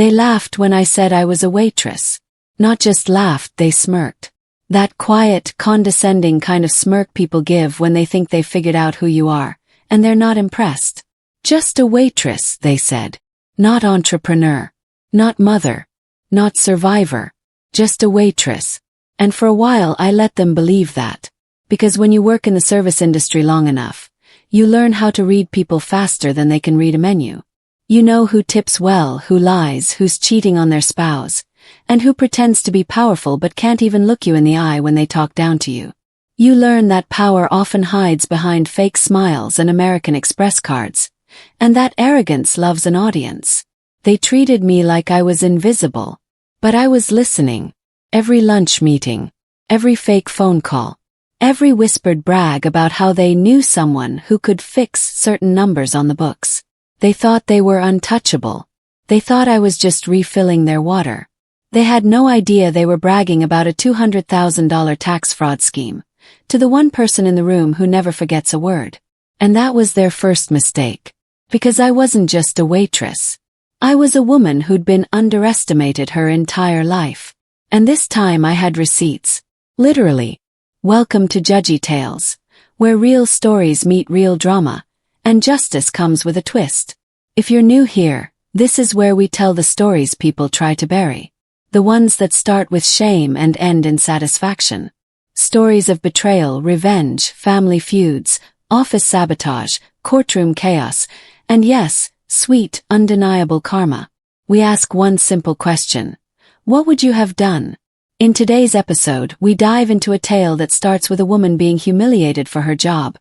They laughed when I said I was a waitress. Not just laughed, they smirked. That quiet, condescending kind of smirk people give when they think they've figured out who you are, and they're not impressed. Just a waitress, they said. Not entrepreneur. Not mother. Not survivor. Just a waitress. And for a while I let them believe that. Because when you work in the service industry long enough, you learn how to read people faster than they can read a menu. You know who tips well, who lies, who's cheating on their spouse, and who pretends to be powerful but can't even look you in the eye when they talk down to you. You learn that power often hides behind fake smiles and American Express cards, and that arrogance loves an audience. They treated me like I was invisible, but I was listening. Every lunch meeting, every fake phone call, every whispered brag about how they knew someone who could fix certain numbers on the books. They thought they were untouchable. They thought I was just refilling their water. They had no idea they were bragging about a $200,000 tax fraud scheme to the one person in the room who never forgets a word. And that was their first mistake. Because I wasn't just a waitress. I was a woman who'd been underestimated her entire life. And this time I had receipts. Literally. Welcome to Judgy Tales, where real stories meet real drama, and justice comes with a twist. If you're new here, this is where we tell the stories people try to bury. The ones that start with shame and end in satisfaction. Stories of betrayal, revenge, family feuds, office sabotage, courtroom chaos, and yes, sweet, undeniable karma. We ask one simple question. What would you have done? In today's episode, we dive into a tale that starts with a woman being humiliated for her job,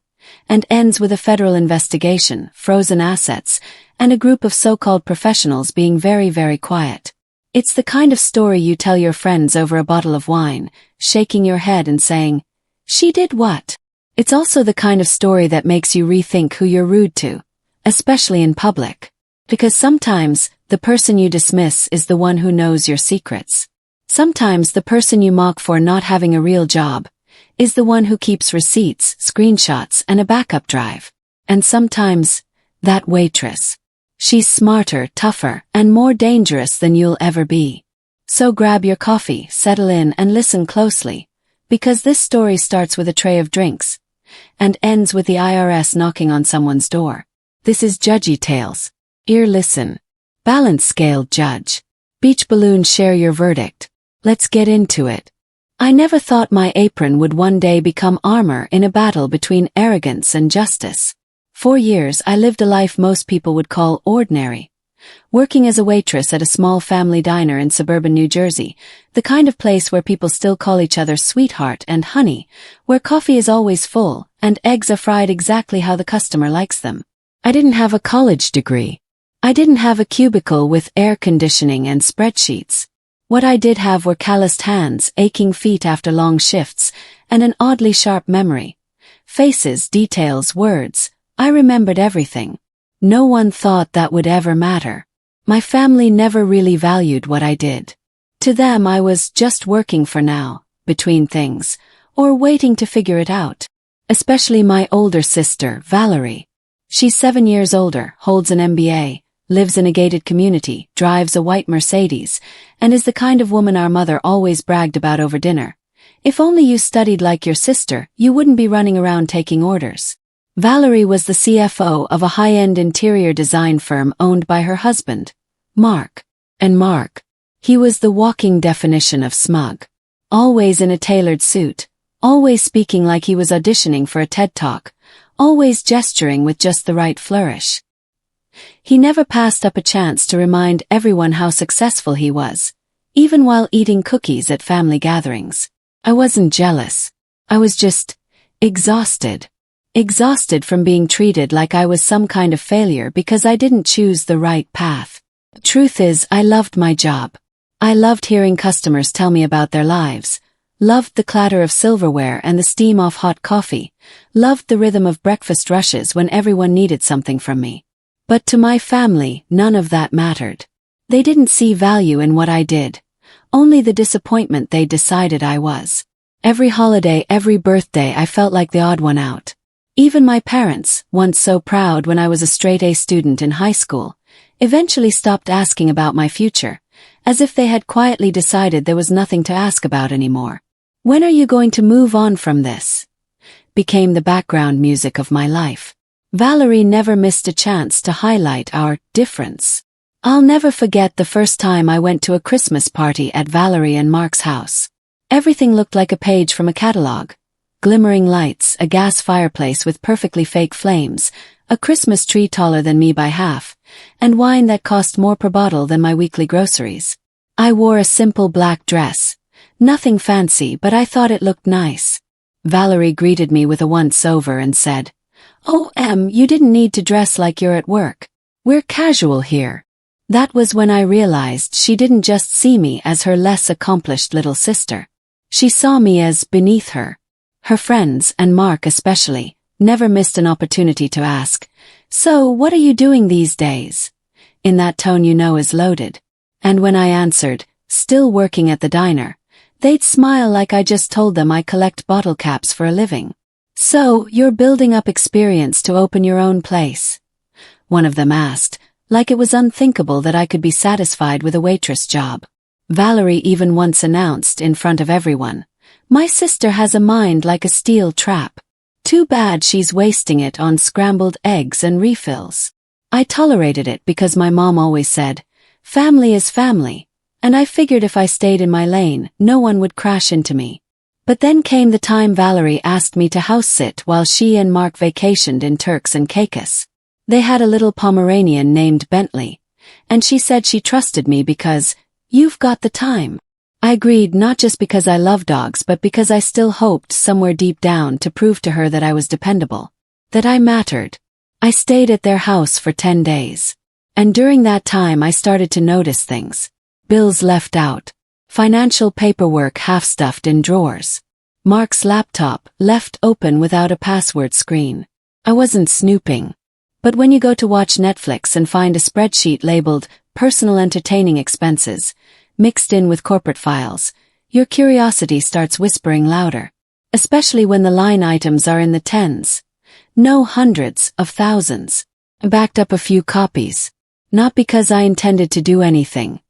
and ends with a federal investigation, frozen assets, and a group of so-called professionals being very, very quiet. It's the kind of story you tell your friends over a bottle of wine, shaking your head and saying, "She did what?" It's also the kind of story that makes you rethink who you're rude to, especially in public. Because sometimes, the person you dismiss is the one who knows your secrets. Sometimes the person you mock for not having a real job is the one who keeps receipts, screenshots, and a backup drive. And sometimes, that waitress. She's smarter, tougher, and more dangerous than you'll ever be. So grab your coffee, settle in, and listen closely, because this story starts with a tray of drinks, and ends with the IRS knocking on someone's door. This is Judgy Tales. Ear listen. Balance scale judge. Beach balloon share your verdict. Let's get into it. I never thought my apron would one day become armor in a battle between arrogance and justice. For years I lived a life most people would call ordinary. Working as a waitress at a small family diner in suburban New Jersey, the kind of place where people still call each other sweetheart and honey, where coffee is always full and eggs are fried exactly how the customer likes them. I didn't have a college degree. I didn't have a cubicle with air conditioning and spreadsheets. What I did have were calloused hands, aching feet after long shifts, and an oddly sharp memory. Faces, details, words. I remembered everything. No one thought that would ever matter. My family never really valued what I did. To them I was just working for now, between things, or waiting to figure it out. Especially my older sister, Valerie. She's 7 years older, holds an MBA, lives in a gated community, drives a white Mercedes, and is the kind of woman our mother always bragged about over dinner. If only you studied like your sister, you wouldn't be running around taking orders. Valerie was the CFO of a high-end interior design firm owned by her husband, Mark. And Mark, he was the walking definition of smug. Always in a tailored suit, always speaking like he was auditioning for a TED Talk, always gesturing with just the right flourish. He never passed up a chance to remind everyone how successful he was, even while eating cookies at family gatherings. I wasn't jealous. I was just exhausted. Exhausted from being treated like I was some kind of failure because I didn't choose the right path. The truth is, I loved my job. I loved hearing customers tell me about their lives, loved the clatter of silverware and the steam off hot coffee, loved the rhythm of breakfast rushes when everyone needed something from me. But to my family, none of that mattered. They didn't see value in what I did, only the disappointment they decided I was. Every holiday, every birthday, I felt like the odd one out. Even my parents, once so proud when I was a straight-A student in high school, eventually stopped asking about my future, as if they had quietly decided there was nothing to ask about anymore. "When are you going to move on from this?" became the background music of my life. Valerie never missed a chance to highlight our difference. I'll never forget the first time I went to a Christmas party at Valerie and Mark's house. Everything looked like a page from a catalog. Glimmering lights, a gas fireplace with perfectly fake flames, a Christmas tree taller than me by half, and wine that cost more per bottle than my weekly groceries. I wore a simple black dress. Nothing fancy, but I thought it looked nice. Valerie greeted me with a once-over and said, "Oh, you didn't need to dress like you're at work. We're casual here." That was when I realized she didn't just see me as her less accomplished little sister. She saw me as beneath her. Her friends, and Mark especially, never missed an opportunity to ask, "So, what are you doing these days?" in that tone you know is loaded. And when I answered, "Still working at the diner," they'd smile like I just told them I collect bottle caps for a living. "So, you're building up experience to open your own place?" one of them asked, like it was unthinkable that I could be satisfied with a waitress job. Valerie even once announced in front of everyone, "My sister has a mind like a steel trap. Too bad she's wasting it on scrambled eggs and refills." I tolerated it because my mom always said, "Family is family," and I figured if I stayed in my lane, no one would crash into me. But then came the time Valerie asked me to house-sit while she and Mark vacationed in Turks and Caicos. They had a little Pomeranian named Bentley, and she said she trusted me because, "You've got the time." I agreed not just because I love dogs but because I still hoped somewhere deep down to prove to her that I was dependable, that I mattered. I stayed at their house for 10 days. And during that time I started to notice things. Bills left out. Financial paperwork half-stuffed in drawers. Mark's laptop left open without a password screen. I wasn't snooping. But when you go to watch Netflix and find a spreadsheet labeled personal entertaining expenses, mixed in with corporate files, your curiosity starts whispering louder. Especially when the line items are in the tens. No hundreds of thousands. I backed up a few copies. Not because I intended to do anything.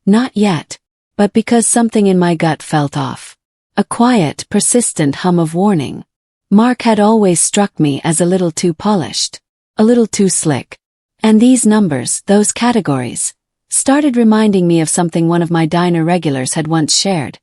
Not yet. But because something in my gut felt off. A quiet, persistent hum of warning. Mark had always struck me as a little too polished. A little too slick. And these numbers, those categories, started reminding me of something one of my diner regulars had once shared.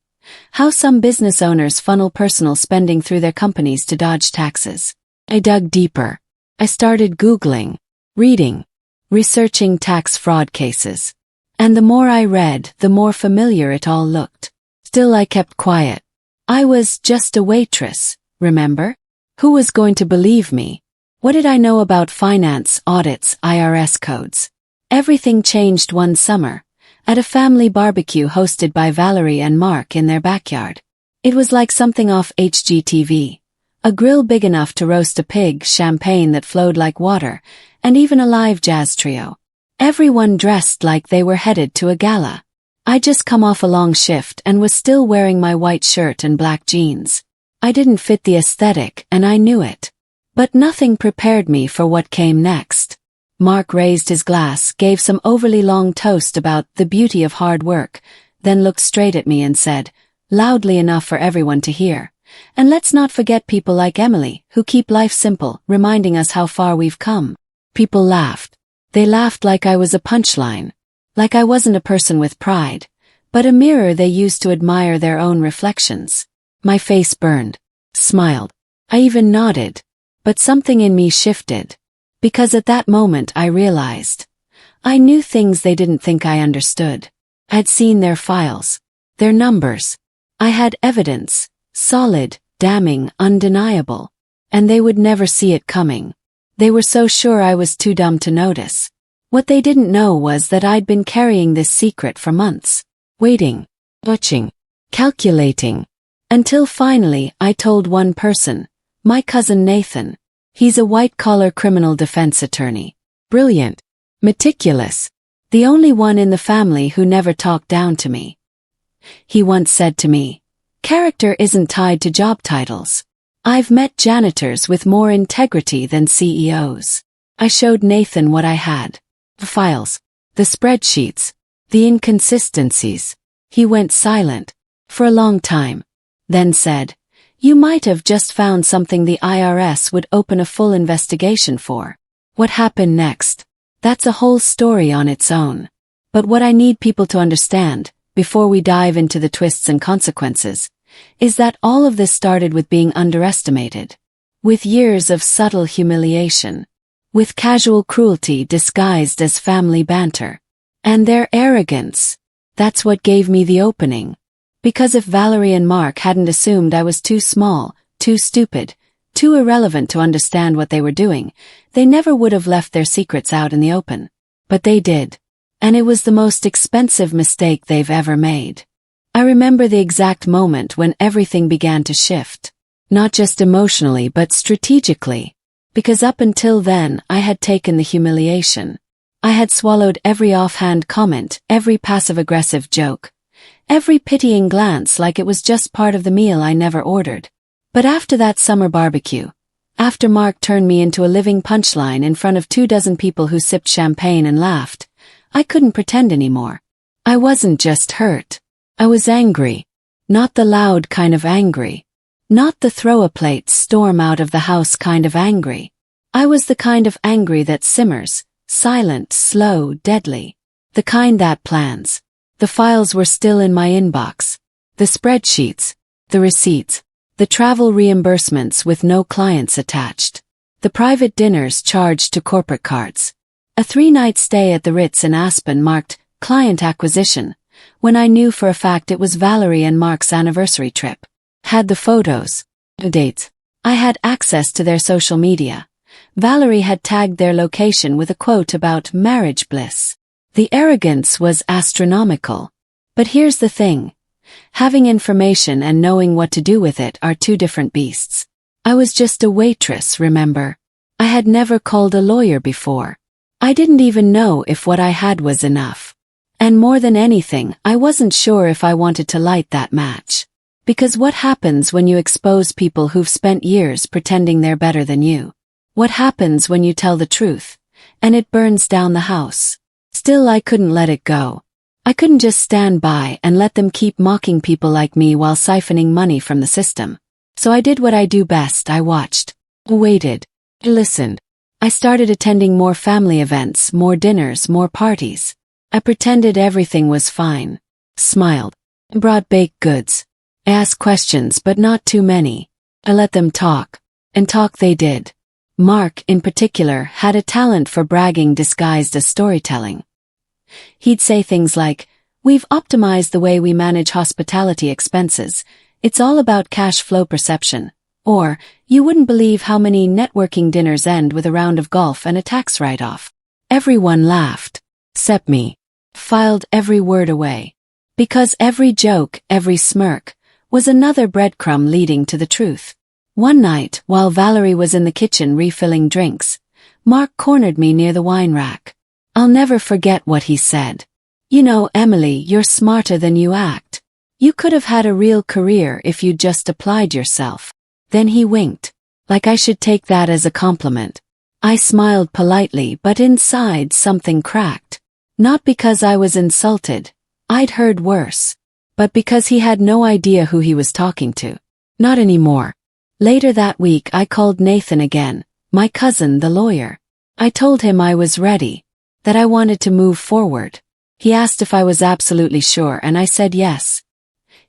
How some business owners funnel personal spending through their companies to dodge taxes. I dug deeper. I started Googling, reading, researching tax fraud cases. And the more I read, the more familiar it all looked. Still I kept quiet. I was just a waitress, remember? Who was going to believe me? What did I know about finance, audits, IRS codes? Everything changed one summer, at a family barbecue hosted by Valerie and Mark in their backyard. It was like something off HGTV. A grill big enough to roast a pig, champagne that flowed like water, and even a live jazz trio. Everyone dressed like they were headed to a gala. I'd just come off a long shift and was still wearing my white shirt and black jeans. I didn't fit the aesthetic, and I knew it. But nothing prepared me for what came next. Mark raised his glass, gave some overly long toast about the beauty of hard work, then looked straight at me and said, loudly enough for everyone to hear, "And let's not forget people like Emily, who keep life simple, reminding us how far we've come." People laughed. They laughed like I was a punchline, like I wasn't a person with pride, but a mirror they used to admire their own reflections. My face burned, smiled. I even nodded. But something in me shifted. Because at that moment I realized. I knew things they didn't think I understood. I'd seen their files. Their numbers. I had evidence. Solid, damning, undeniable. And they would never see it coming. They were so sure I was too dumb to notice. What they didn't know was that I'd been carrying this secret for months. Waiting. Watching. Calculating. Until finally I told one person. My cousin Nathan. He's a white-collar criminal defense attorney. Brilliant. Meticulous. The only one in the family who never talked down to me. He once said to me, "Character isn't tied to job titles. I've met janitors with more integrity than CEOs." I showed Nathan what I had. The files. The spreadsheets. The inconsistencies. He went silent. For a long time. Then said, "You might have just found something the IRS would open a full investigation for." What happened next? That's a whole story on its own. But what I need people to understand, before we dive into the twists and consequences, is that all of this started with being underestimated. With years of subtle humiliation. With casual cruelty disguised as family banter. And their arrogance. That's what gave me the opening. Because if Valerie and Mark hadn't assumed I was too small, too stupid, too irrelevant to understand what they were doing, they never would have left their secrets out in the open. But they did. And it was the most expensive mistake they've ever made. I remember the exact moment when everything began to shift. Not just emotionally but strategically. Because up until then I had taken the humiliation. I had swallowed every offhand comment, every passive-aggressive joke. Every pitying glance like it was just part of the meal I never ordered. But after that summer barbecue, after Mark turned me into a living punchline in front of 24 people who sipped champagne and laughed, I couldn't pretend anymore. I wasn't just hurt. I was angry. Not the loud kind of angry. Not the throw-a-plate storm out of the house kind of angry. I was the kind of angry that simmers, silent, slow, deadly. The kind that plans. The files were still in my inbox. The spreadsheets. The receipts. The travel reimbursements with no clients attached. The private dinners charged to corporate cards. A 3-night stay at the Ritz in Aspen marked client acquisition, when I knew for a fact it was Valerie and Mark's anniversary trip. Had the photos. The dates. I had access to their social media. Valerie had tagged their location with a quote about marriage bliss. The arrogance was astronomical. But here's the thing. Having information and knowing what to do with it are two different beasts. I was just a waitress, remember? I had never called a lawyer before. I didn't even know if what I had was enough. And more than anything, I wasn't sure if I wanted to light that match. Because what happens when you expose people who've spent years pretending they're better than you? What happens when you tell the truth, and it burns down the house? Still, I couldn't let it go. I couldn't just stand by and let them keep mocking people like me while siphoning money from the system. So I did what I do best. I watched. Waited. Listened. I started attending more family events, more dinners, more parties. I pretended everything was fine. Smiled. Brought baked goods. I asked questions but not too many. I let them talk. And talk they did. Mark, in particular, had a talent for bragging disguised as storytelling. He'd say things like, "We've optimized the way we manage hospitality expenses. It's all about cash flow perception." Or, "You wouldn't believe how many networking dinners end with a round of golf and a tax write-off." Everyone laughed. Except me. Filed every word away. Because every joke, every smirk, was another breadcrumb leading to the truth. One night, while Valerie was in the kitchen refilling drinks, Mark cornered me near the wine rack. I'll never forget what he said. "You know, Emily, you're smarter than you act. You could have had a real career if you'd just applied yourself." Then he winked, like I should take that as a compliment. I smiled politely, but inside something cracked. Not because I was insulted, I'd heard worse, but because he had no idea who he was talking to. Not anymore. Later that week I called Nathan again, my cousin the lawyer. I told him I was ready, that I wanted to move forward. He asked if I was absolutely sure and I said yes.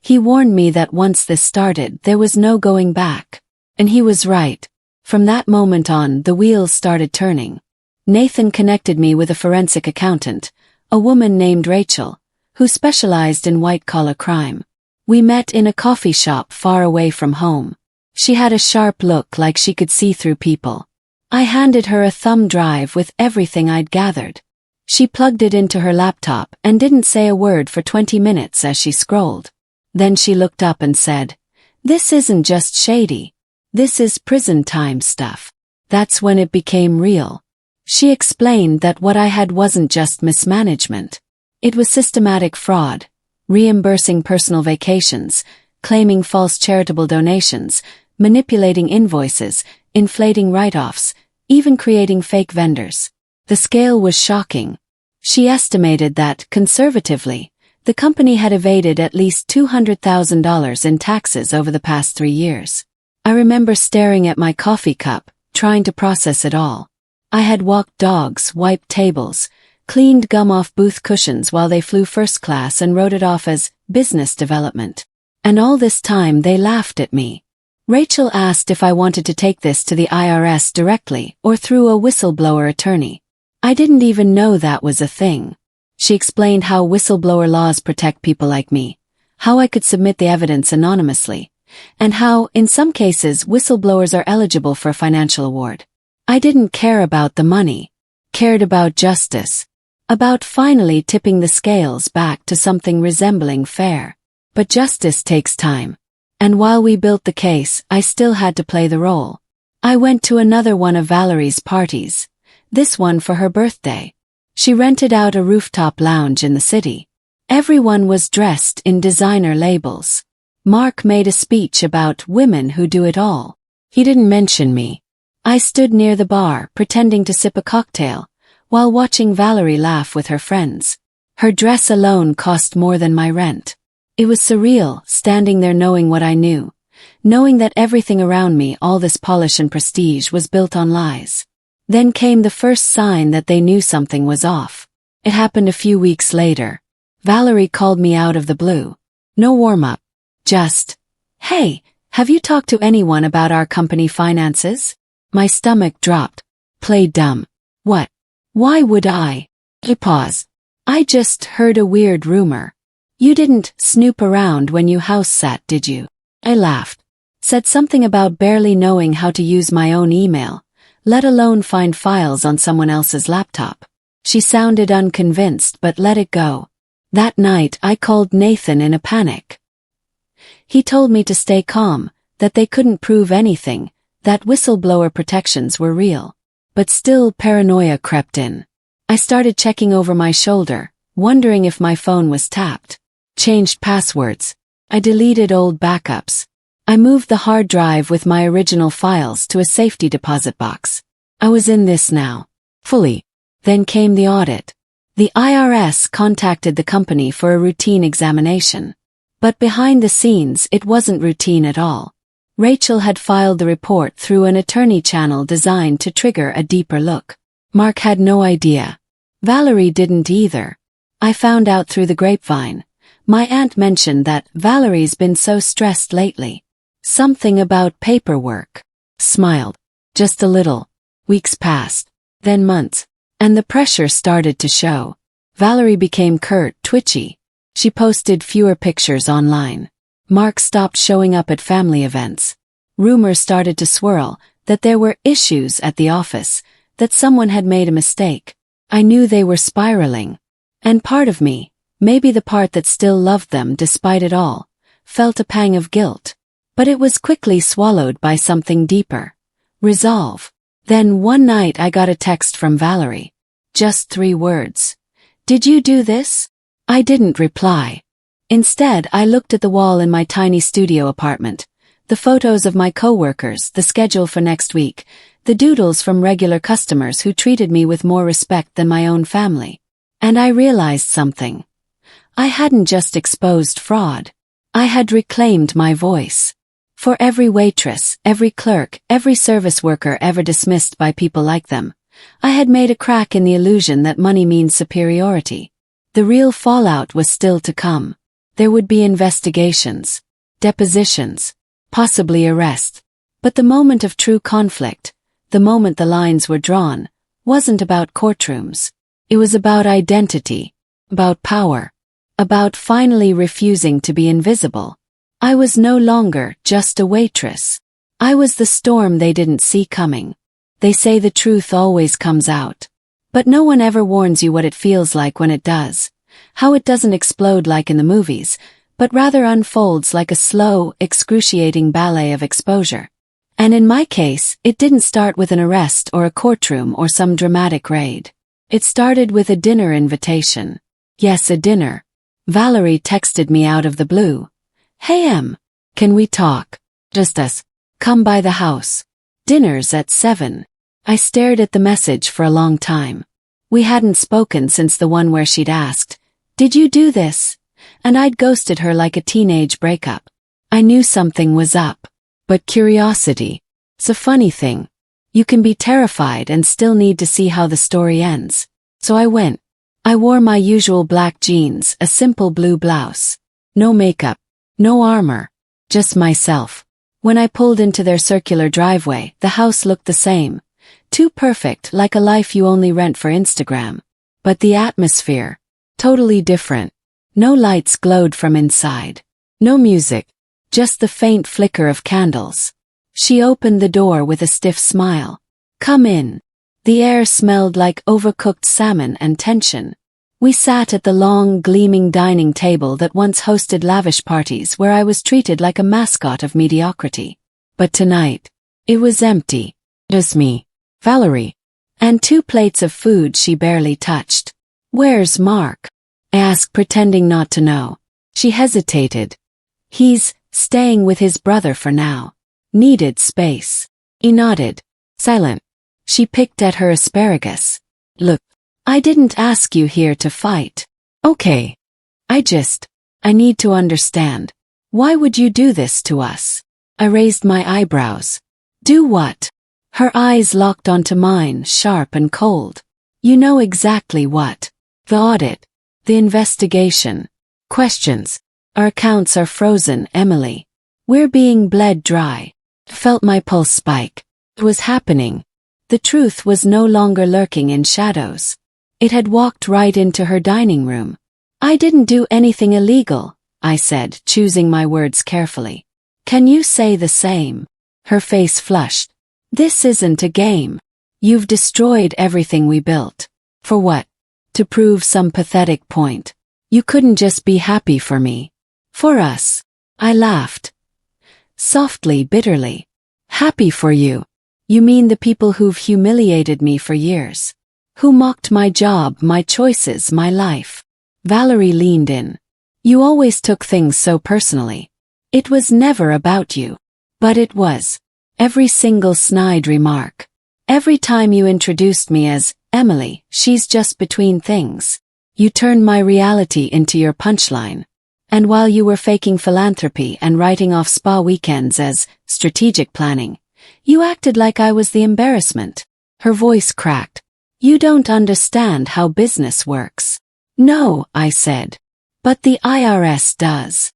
He warned me that once this started there was no going back. And he was right. From that moment on the wheels started turning. Nathan connected me with a forensic accountant, a woman named Rachel, who specialized in white-collar crime. We met in a coffee shop far away from home. She had a sharp look like she could see through people. I handed her a thumb drive with everything I'd gathered. She plugged it into her laptop and didn't say a word for 20 minutes as she scrolled. Then she looked up and said, "This isn't just shady. This is prison time stuff." That's when it became real. She explained that what I had wasn't just mismanagement. It was systematic fraud, reimbursing personal vacations, claiming false charitable donations, manipulating invoices, inflating write-offs, even creating fake vendors. The scale was shocking, She estimated that, conservatively, the company had evaded at least $200,000 in taxes over the past 3 years. I remember staring at my coffee cup, trying to process it all. I had walked dogs, wiped tables, cleaned gum off booth cushions while they flew first class and wrote it off as business development. And all this time they laughed at me. Rachel asked if I wanted to take this to the IRS directly or through a whistleblower attorney. I didn't even know that was a thing. She explained how whistleblower laws protect people like me, how I could submit the evidence anonymously, and how, in some cases, whistleblowers are eligible for a financial award. I didn't care about the money, cared about justice, about finally tipping the scales back to something resembling fair. But justice takes time. And while we built the case, I still had to play the role. I went to another one of Valerie's parties, this one for her birthday. She rented out a rooftop lounge in the city. Everyone was dressed in designer labels. Mark made a speech about women who do it all. He didn't mention me. I stood near the bar, pretending to sip a cocktail, while watching Valerie laugh with her friends. Her dress alone cost more than my rent. It was surreal, standing there knowing what I knew, knowing that everything around me, all this polish and prestige, was built on lies. Then came the first sign that they knew something was off. It happened a few weeks later. Valerie called me out of the blue. No warm-up. Just, "Hey, have you talked to anyone about our company finances?" My stomach dropped. Played dumb. What? Why would I? He paused. I just heard a weird rumor. You didn't snoop around when you house sat, did you? I laughed. Said something about barely knowing how to use my own email, let alone find files on someone else's laptop. She sounded unconvinced but let it go. That night I called Nathan in a panic. He told me to stay calm, that they couldn't prove anything, that whistleblower protections were real. But still paranoia crept in. I started checking over my shoulder, wondering if my phone was tapped. Changed passwords. I deleted old backups. I moved the hard drive with my original files to a safety deposit box. I was in this now. Fully. Then came the audit. The IRS contacted the company for a routine examination. But behind the scenes it wasn't routine at all. Rachel had filed the report through an attorney channel designed to trigger a deeper look. Mark had no idea. Valerie didn't either. I found out through the grapevine. My aunt mentioned that Valerie's been so stressed lately. Something about paperwork. Smiled. Just a little. Weeks passed. Then months. And the pressure started to show. Valerie became curt, twitchy. She posted fewer pictures online. Mark stopped showing up at family events. Rumors started to swirl that there were issues at the office, that someone had made a mistake. I knew they were spiraling. And part of me, maybe the part that still loved them despite it all, felt a pang of guilt. But it was quickly swallowed by something deeper. Resolve. Then one night I got a text from Valerie. Just 3 words. "Did you do this?" I didn't reply. Instead, I looked at the wall in my tiny studio apartment. The photos of my coworkers, the schedule for next week, the doodles from regular customers who treated me with more respect than my own family. And I realized something. I hadn't just exposed fraud. I had reclaimed my voice. For every waitress, every clerk, every service worker ever dismissed by people like them, I had made a crack in the illusion that money means superiority. The real fallout was still to come. There would be investigations, depositions, possibly arrest. But the moment of true conflict, the moment the lines were drawn, wasn't about courtrooms. It was about identity, about power, about finally refusing to be invisible. I was no longer just a waitress. I was the storm they didn't see coming. They say the truth always comes out. But no one ever warns you what it feels like when it does. How it doesn't explode like in the movies, but rather unfolds like a slow, excruciating ballet of exposure. And in my case, it didn't start with an arrest or a courtroom or some dramatic raid. It started with a dinner invitation. Yes, a dinner. Valerie texted me out of the blue. "Hey Em, can we talk? Just us. Come by the house. Dinner's at 7. I stared at the message for a long time. We hadn't spoken since the one where she'd asked, "Did you do this?" And I'd ghosted her like a teenage breakup. I knew something was up. But curiosity, it's a funny thing. You can be terrified and still need to see how the story ends. So I went. I wore my usual black jeans, a simple blue blouse. No makeup, no armor, just myself. When I pulled into their circular driveway, the house looked the same. Too perfect, like a life you only rent for Instagram. But the atmosphere, totally different. No lights glowed from inside. No music, just the faint flicker of candles. She opened the door with a stiff smile. "Come in." The air smelled like overcooked salmon and tension. We sat at the long, gleaming dining table that once hosted lavish parties where I was treated like a mascot of mediocrity. But tonight, it was empty. Just me, Valerie, and 2 plates of food she barely touched. "Where's Mark?" I asked, pretending not to know. She hesitated. "He's staying with his brother for now. Needed space." He nodded. Silent. She picked at her asparagus. "Look, I didn't ask you here to fight. Okay. I need to understand. Why would you do this to us?" I raised my eyebrows. "Do what?" Her eyes locked onto mine, sharp and cold. "You know exactly what. The audit. The investigation. Questions. Our accounts are frozen, Emily. We're being bled dry." Felt my pulse spike. It was happening. The truth was no longer lurking in shadows. It had walked right into her dining room. "I didn't do anything illegal," I said, choosing my words carefully. "Can you say the same?" Her face flushed. "This isn't a game. You've destroyed everything we built. For what? To prove some pathetic point. You couldn't just be happy for me. For us." I laughed. Softly, bitterly. "Happy for you? You mean the people who've humiliated me for years? Who mocked my job, my choices, my life?" Valerie leaned in. "You always took things so personally. It was never about you. But it was. Every single snide remark. Every time you introduced me as, 'Emily, she's just between things.' You turned my reality into your punchline. And while you were faking philanthropy and writing off spa weekends as strategic planning, you acted like I was the embarrassment." Her voice cracked. "You don't understand how business works." "No," I said. "But the IRS does."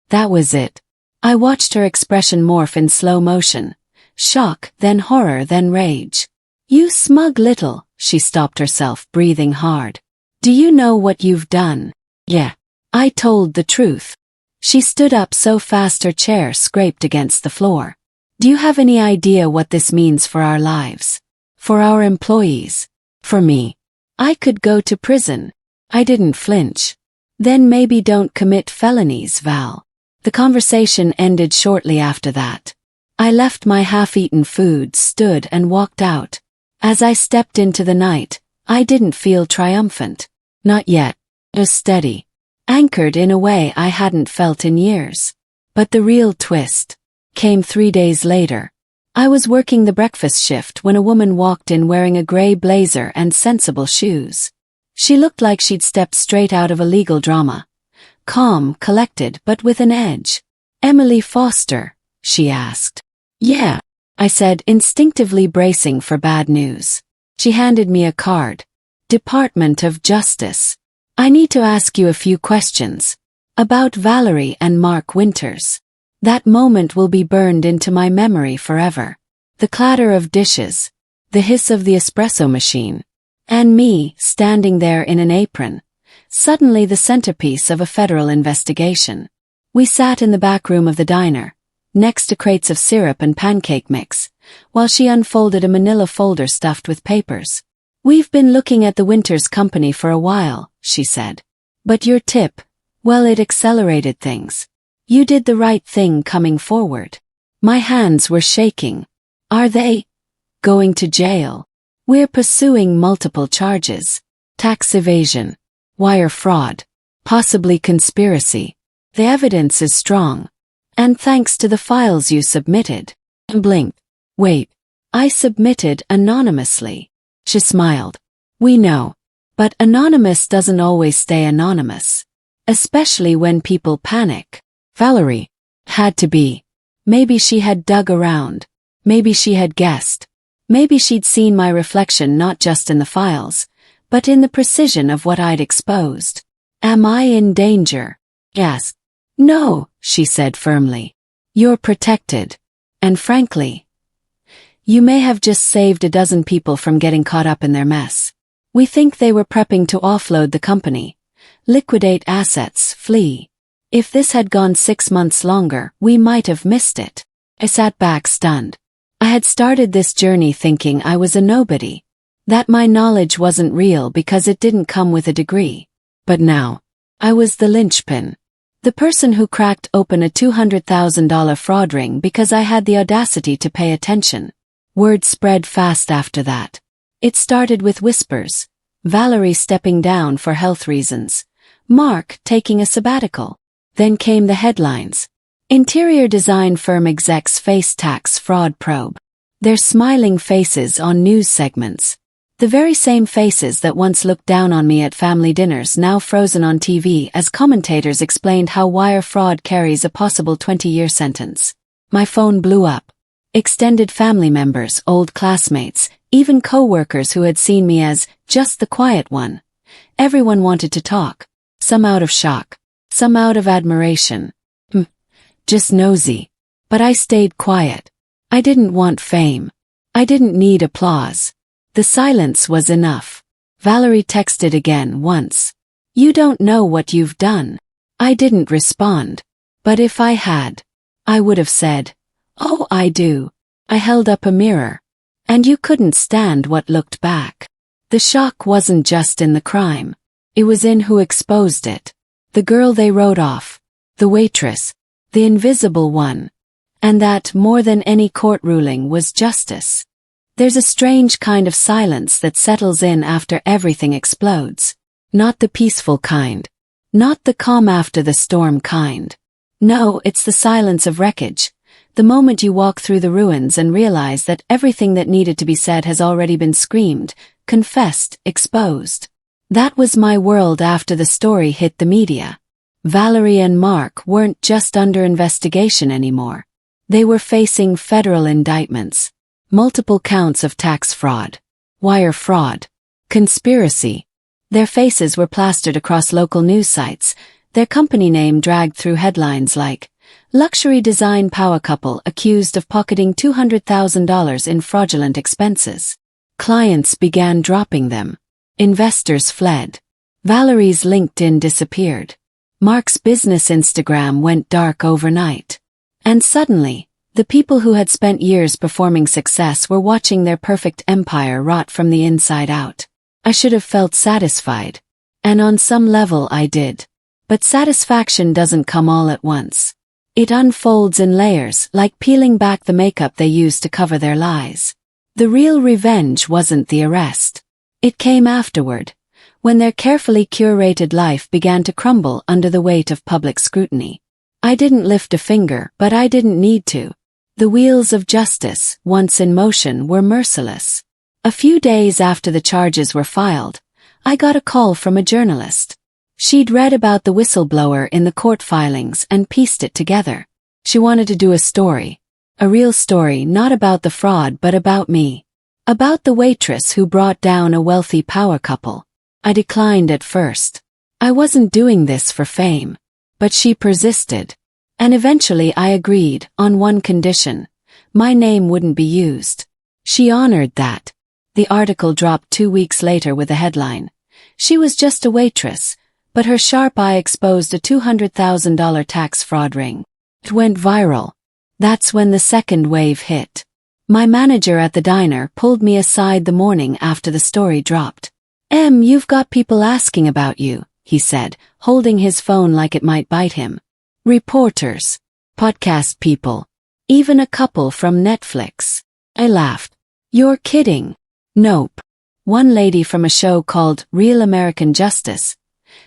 That was it. I watched her expression morph in slow motion. Shock, then horror, then rage. "You smug little," she stopped herself, breathing hard. "Do you know what you've done?" "Yeah." I told the truth. She stood up so fast her chair scraped against the floor. "Do you have any idea what this means for our lives? For our employees? For me? I could go to prison." I didn't flinch. "Then maybe don't commit felonies, Val." The conversation ended shortly after that. I left my half-eaten food, stood and walked out. As I stepped into the night, I didn't feel triumphant. Not yet. Just steady. Anchored in a way I hadn't felt in years. But the real twist came 3 days later. I was working the breakfast shift when a woman walked in wearing a gray blazer and sensible shoes. She looked like she'd stepped straight out of a legal drama. Calm, collected, but with an edge. "Emily Foster?" she asked. "Yeah," I said, instinctively bracing for bad news. She handed me a card. "Department of Justice. I need to ask you a few questions. About Valerie and Mark Winters." That moment will be burned into my memory forever. The clatter of dishes, the hiss of the espresso machine, and me standing there in an apron, suddenly the centerpiece of a federal investigation. We sat in the back room of the diner, next to crates of syrup and pancake mix, while she unfolded a manila folder stuffed with papers. "We've been looking at the Winters company for a while," she said. "But your tip, well, it accelerated things. You did the right thing coming forward." My hands were shaking. "Are they going to jail?" "We're pursuing multiple charges. Tax evasion, wire fraud, possibly conspiracy. The evidence is strong. And thanks to the files you submitted." I blinked. "Wait. I submitted anonymously." She smiled. We know. But anonymous doesn't always stay anonymous. Especially when people panic. Valerie. Had to be. Maybe she had dug around. Maybe she had guessed. Maybe she'd seen my reflection not just in the files, but in the precision of what I'd exposed. Am I in danger? Yes. No, she said firmly. You're protected. And frankly, you may have just saved a dozen people from getting caught up in their mess. We think they were prepping to offload the company, liquidate assets, flee. If this had gone 6 months longer, we might have missed it. I sat back stunned. I had started this journey thinking I was a nobody, that my knowledge wasn't real because it didn't come with a degree. But now, I was the linchpin. The person who cracked open a $200,000 fraud ring because I had the audacity to pay attention. Word spread fast after that. It started with whispers. Valerie stepping down for health reasons. Mark taking a sabbatical. Then came the headlines. Interior design firm execs face tax fraud probe. Their smiling faces on news segments. The very same faces that once looked down on me at family dinners now frozen on TV as commentators explained how wire fraud carries a possible 20-year sentence. My phone blew up. Extended family members, old classmates, even co-workers who had seen me as just the quiet one. Everyone wanted to talk. Some out of shock. Some out of admiration. Just nosy. But I stayed quiet. I didn't want fame. I didn't need applause. The silence was enough. Valerie texted again once. You don't know what you've done. I didn't respond. But if I had, I would have said, oh, I do. I held up a mirror. And you couldn't stand what looked back. The shock wasn't just in the crime. It was in who exposed it. The girl they wrote off. The waitress. The invisible one. And that, more than any court ruling, was justice. There's a strange kind of silence that settles in after everything explodes. Not the peaceful kind. Not the calm after the storm kind. No, it's the silence of wreckage. The moment you walk through the ruins and realize that everything that needed to be said has already been screamed, confessed, exposed. That was my world after the story hit the media. Valerie and Mark weren't just under investigation anymore. They were facing federal indictments. Multiple counts of tax fraud, wire fraud, conspiracy. Their faces were plastered across local news sites, their company name dragged through headlines like, luxury design power couple accused of pocketing $200,000 in fraudulent expenses. Clients began dropping them. Investors fled. Valerie's LinkedIn disappeared. Mark's business Instagram went dark overnight. And suddenly, the people who had spent years performing success were watching their perfect empire rot from the inside out. I should have felt satisfied. And on some level I did. But satisfaction doesn't come all at once. It unfolds in layers, like peeling back the makeup they used to cover their lies. The real revenge wasn't the arrest. It came afterward, when their carefully curated life began to crumble under the weight of public scrutiny. I didn't lift a finger, but I didn't need to. The wheels of justice, once in motion, were merciless. A few days after the charges were filed, I got a call from a journalist. She'd read about the whistleblower in the court filings and pieced it together. She wanted to do a story. A real story, not about the fraud but about me. About the waitress who brought down a wealthy power couple. I declined at first. I wasn't doing this for fame. But she persisted. And eventually I agreed, on one condition. My name wouldn't be used. She honored that. The article dropped 2 weeks later with a headline. She was just a waitress, but her sharp eye exposed a $200,000 tax fraud ring. It went viral. That's when the second wave hit. My manager at the diner pulled me aside the morning after the story dropped. You've got people asking about you, he said, holding his phone like it might bite him. Reporters. Podcast people. Even a couple from Netflix. I laughed. You're kidding. Nope. One lady from a show called Real American Justice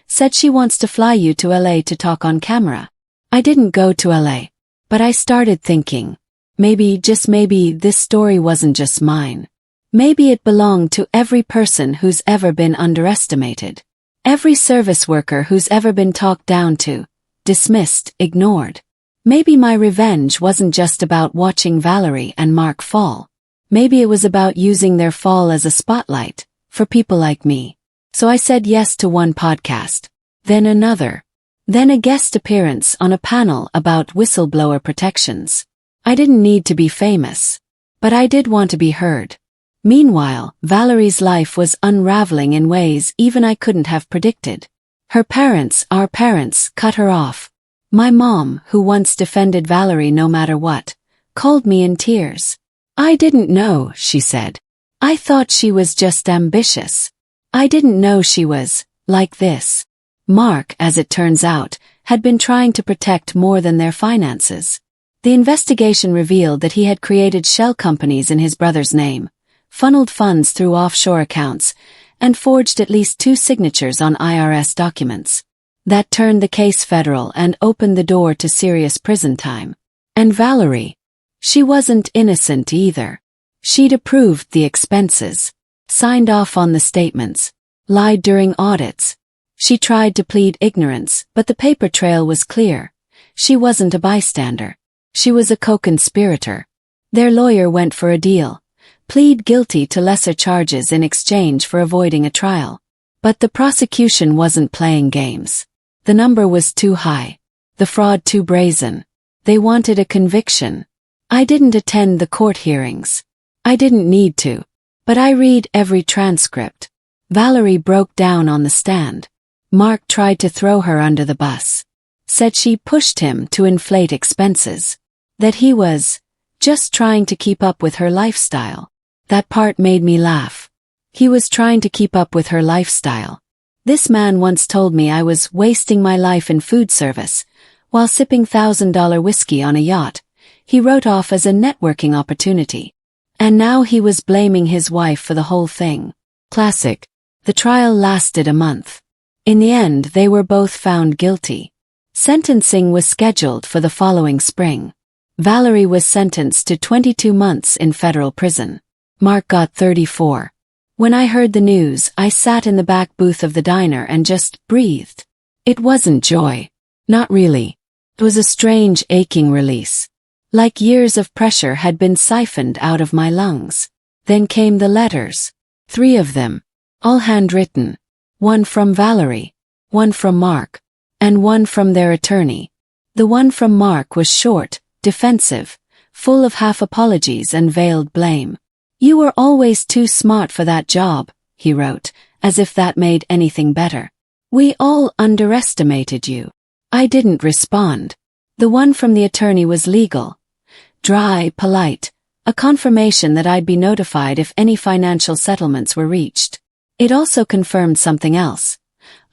said she wants to fly you to LA to talk on camera. I didn't go to LA, but I started thinking, maybe, just maybe, this story wasn't just mine. Maybe it belonged to every person who's ever been underestimated. Every service worker who's ever been talked down to, dismissed, ignored. Maybe my revenge wasn't just about watching Valerie and Mark fall. Maybe it was about using their fall as a spotlight for people like me. So I said yes to one podcast, then another, then a guest appearance on a panel about whistleblower protections. I didn't need to be famous, but I did want to be heard. Meanwhile, Valerie's life was unraveling in ways even I couldn't have predicted. Her parents, our parents, cut her off. My mom, who once defended Valerie no matter what, called me in tears. I didn't know, she said. I thought she was just ambitious. I didn't know she was like this. Mark, as it turns out, had been trying to protect more than their finances. The investigation revealed that he had created shell companies in his brother's name, funneled funds through offshore accounts, and forged at least 2 signatures on IRS documents. That turned the case federal and opened the door to serious prison time. And Valerie, she wasn't innocent either. She'd approved the expenses, signed off on the statements, lied during audits. She tried to plead ignorance, but the paper trail was clear. She wasn't a bystander. She was a co-conspirator. Their lawyer went for a deal. Plead guilty to lesser charges in exchange for avoiding a trial. But the prosecution wasn't playing games. The number was too high. The fraud too brazen. They wanted a conviction. I didn't attend the court hearings. I didn't need to. But I read every transcript. Valerie broke down on the stand. Mark tried to throw her under the bus. Said she pushed him to inflate expenses. That he was just trying to keep up with her lifestyle. That part made me laugh. He was trying to keep up with her lifestyle. This man once told me I was wasting my life in food service, while sipping $1,000 whiskey on a yacht. He wrote off as a networking opportunity. And now he was blaming his wife for the whole thing. Classic. The trial lasted a month. In the end, they were both found guilty. Sentencing was scheduled for the following spring. Valerie was sentenced to 22 months in federal prison. Mark got 34. When I heard the news, I sat in the back booth of the diner and just breathed. It wasn't joy. Not really. It was a strange, aching release. Like years of pressure had been siphoned out of my lungs. Then came the letters. 3 of them. All handwritten. 1 from Valerie, 1 from Mark, and 1 from their attorney. The one from Mark was short, defensive, full of half apologies and veiled blame. You were always too smart for that job, he wrote, as if that made anything better. We all underestimated you. I didn't respond. The one from the attorney was legal. Dry, polite, a confirmation that I'd be notified if any financial settlements were reached. It also confirmed something else.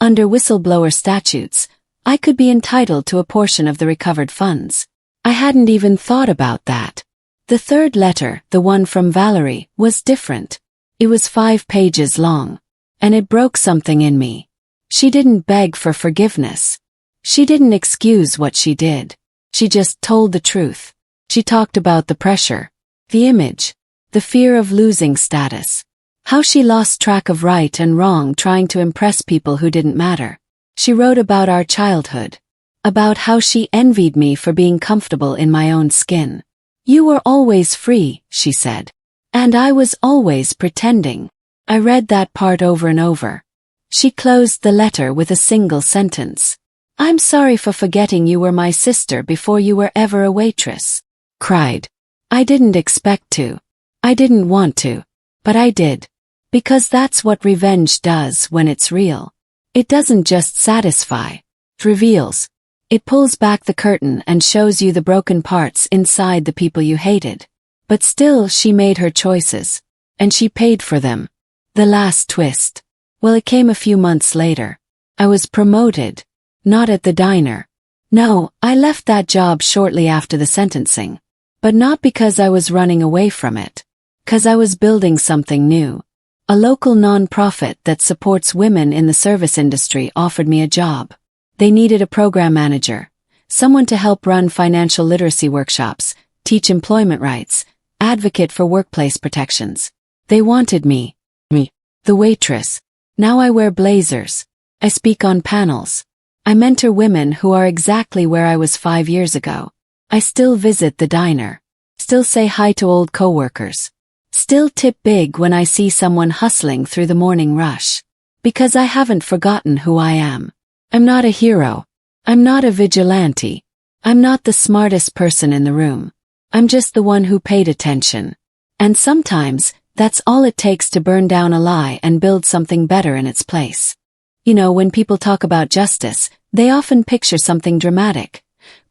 Under whistleblower statutes, I could be entitled to a portion of the recovered funds. I hadn't even thought about that. The 3rd letter, the one from Valerie, was different. It was 5 pages long. And it broke something in me. She didn't beg for forgiveness. She didn't excuse what she did. She just told the truth. She talked about the pressure, the image, the fear of losing status. How she lost track of right and wrong trying to impress people who didn't matter. She wrote about our childhood. About how she envied me for being comfortable in my own skin. You were always free, she said. And I was always pretending. I read that part over and over. She closed the letter with a single sentence. I'm sorry for forgetting you were my sister before you were ever a waitress. Cried. I didn't expect to. I didn't want to. But I did. Because that's what revenge does when it's real. It doesn't just satisfy. It reveals. It pulls back the curtain and shows you the broken parts inside the people you hated. But still she made her choices. And she paid for them. The last twist. Well, it came a few months later. I was promoted. Not at the diner. No, I left that job shortly after the sentencing. But not because I was running away from it. 'Cause I was building something new. A local non-profit that supports women in the service industry offered me a job. They needed a program manager, someone to help run financial literacy workshops, teach employment rights, advocate for workplace protections. They wanted me. Me. The waitress. Now I wear blazers. I speak on panels. I mentor women who are exactly where I was 5 years ago. I still visit the diner. Still say hi to old coworkers. Still tip big when I see someone hustling through the morning rush. Because I haven't forgotten who I am. I'm not a hero. I'm not a vigilante. I'm not the smartest person in the room. I'm just the one who paid attention. And sometimes, that's all it takes to burn down a lie and build something better in its place. You know, when people talk about justice, they often picture something dramatic.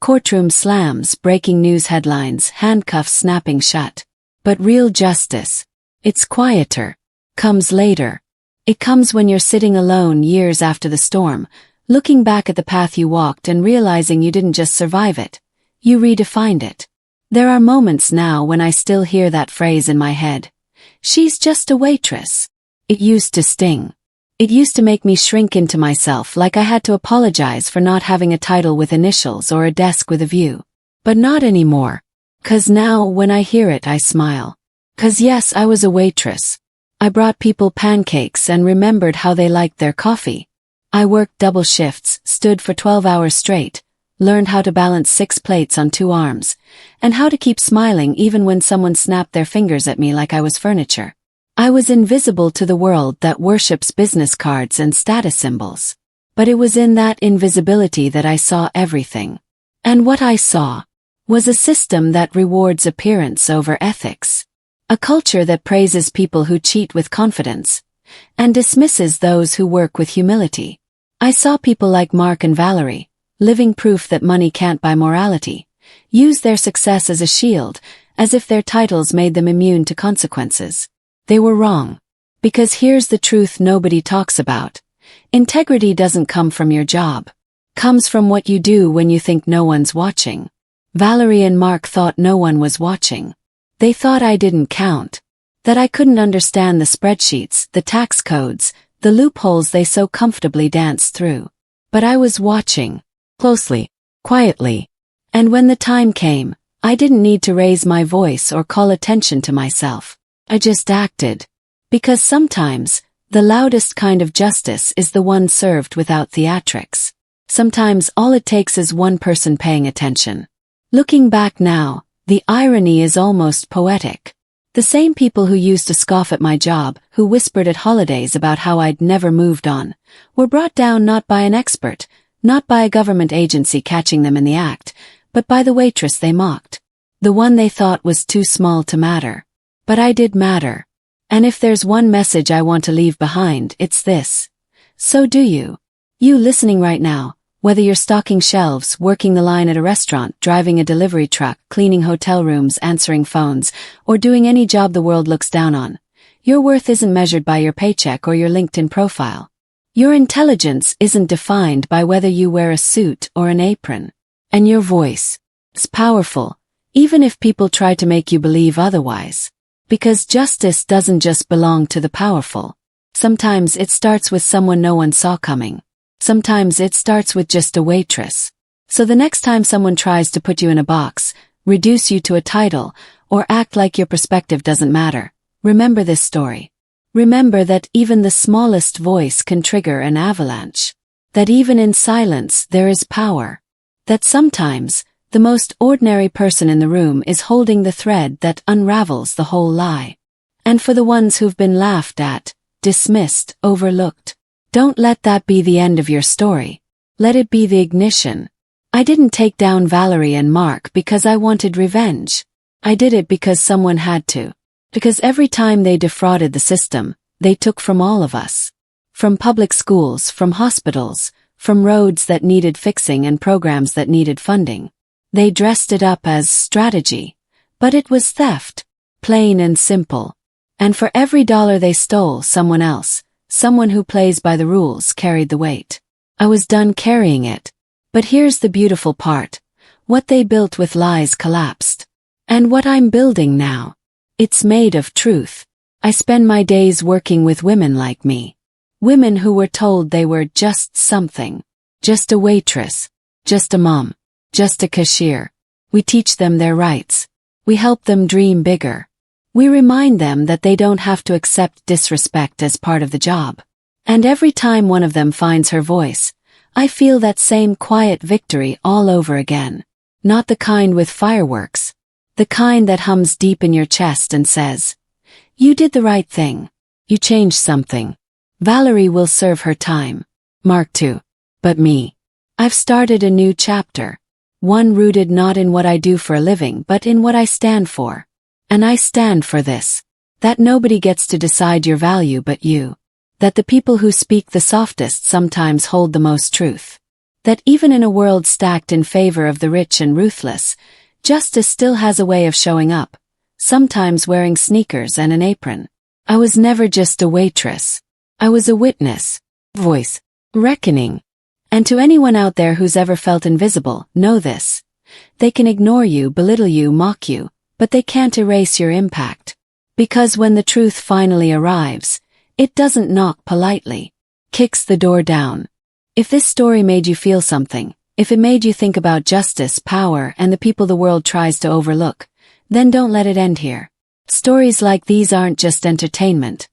Courtroom slams, breaking news headlines, handcuffs snapping shut. But real justice, it's quieter, comes later. It comes when you're sitting alone years after the storm, looking back at the path you walked and realizing you didn't just survive it, you redefined it. There are moments now when I still hear that phrase in my head. She's just a waitress. It used to sting. It used to make me shrink into myself like I had to apologize for not having a title with initials or a desk with a view. But not anymore. 'Cause now when I hear it I smile. 'Cause yes, I was a waitress. I brought people pancakes and remembered how they liked their coffee. I worked double shifts, stood for 12 hours straight, learned how to balance 6 plates on 2 arms, and how to keep smiling even when someone snapped their fingers at me like I was furniture. I was invisible to the world that worships business cards and status symbols. But it was in that invisibility that I saw everything. And what I saw was a system that rewards appearance over ethics. A culture that praises people who cheat with confidence and dismisses those who work with humility. I saw people like Mark and Valerie, living proof that money can't buy morality, use their success as a shield, as if their titles made them immune to consequences. They were wrong. Because here's the truth nobody talks about. Integrity doesn't come from your job. Comes from what you do when you think no one's watching. Valerie and Mark thought no one was watching. They thought I didn't count. That I couldn't understand the spreadsheets, the tax codes, the loopholes they so comfortably danced through. But I was watching. Closely. Quietly. And when the time came, I didn't need to raise my voice or call attention to myself. I just acted. Because sometimes, the loudest kind of justice is the one served without theatrics. Sometimes all it takes is one person paying attention. Looking back now, the irony is almost poetic. The same people who used to scoff at my job, who whispered at holidays about how I'd never moved on, were brought down not by an expert, not by a government agency catching them in the act, but by the waitress they mocked. The one they thought was too small to matter. But I did matter. And if there's one message I want to leave behind, it's this. So do you. You listening right now, whether you're stocking shelves, working the line at a restaurant, driving a delivery truck, cleaning hotel rooms, answering phones, or doing any job the world looks down on, your worth isn't measured by your paycheck or your LinkedIn profile. Your intelligence isn't defined by whether you wear a suit or an apron. And your voice is powerful, even if people try to make you believe otherwise. Because justice doesn't just belong to the powerful. Sometimes it starts with someone no one saw coming. Sometimes it starts with just a waitress. So the next time someone tries to put you in a box, reduce you to a title, or act like your perspective doesn't matter, remember this story. Remember that even the smallest voice can trigger an avalanche. That even in silence there is power. That sometimes, the most ordinary person in the room is holding the thread that unravels the whole lie. And for the ones who've been laughed at, dismissed, overlooked, don't let that be the end of your story. Let it be the ignition. I didn't take down Valerie and Mark because I wanted revenge. I did it because someone had to. Because every time they defrauded the system, they took from all of us. From public schools, from hospitals, from roads that needed fixing and programs that needed funding. They dressed it up as strategy. But it was theft. Plain and simple. And for every dollar they stole, someone else, someone who plays by the rules, carried the weight. I was done carrying it. But here's the beautiful part. What they built with lies collapsed. And what I'm building now, it's made of truth. I spend my days working with women like me. Women who were told they were just something. Just a waitress. Just a mom. Just a cashier. We teach them their rights. We help them dream bigger. We remind them that they don't have to accept disrespect as part of the job. And every time one of them finds her voice, I feel that same quiet victory all over again. Not the kind with fireworks. The kind that hums deep in your chest and says, "You did the right thing. You changed something. Valerie will serve her time." Mark 2. But me. I've started a new chapter. One rooted not in what I do for a living but in what I stand for. And I stand for this. That nobody gets to decide your value but you. That the people who speak the softest sometimes hold the most truth. That even in a world stacked in favor of the rich and ruthless, justice still has a way of showing up, sometimes wearing sneakers and an apron. I was never just a waitress. I was a witness, voice, reckoning. And to anyone out there who's ever felt invisible, know this. They can ignore you, belittle you, mock you, but they can't erase your impact. Because when the truth finally arrives, it doesn't knock politely. Kicks the door down. If this story made you feel something, if it made you think about justice, power, and the people the world tries to overlook, then don't let it end here. Stories like these aren't just entertainment.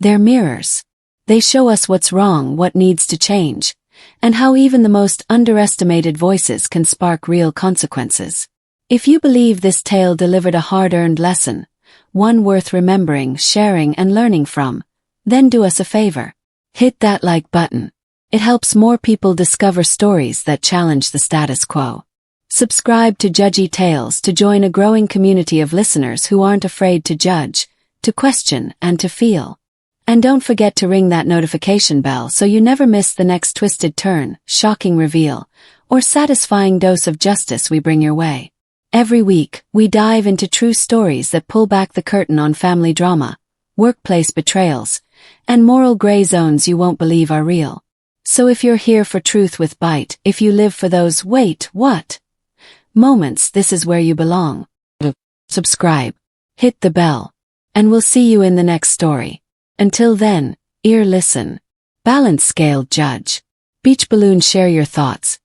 They're mirrors. They show us what's wrong, what needs to change, and how even the most underestimated voices can spark real consequences. If you believe this tale delivered a hard-earned lesson, one worth remembering, sharing, and learning from, then do us a favor. Hit that like button. It helps more people discover stories that challenge the status quo. Subscribe to Judgy Tales to join a growing community of listeners who aren't afraid to judge, to question, and to feel. And don't forget to ring that notification bell so you never miss the next twisted turn, shocking reveal, or satisfying dose of justice we bring your way. Every week, we dive into true stories that pull back the curtain on family drama, workplace betrayals, and moral gray zones you won't believe are real. So if you're here for truth with bite, if you live for those "wait, what?" moments, this is where you belong. Subscribe, hit the bell, and we'll see you in the next story. Until then, ear listen. Balance scale judge. Beach balloon, share your thoughts.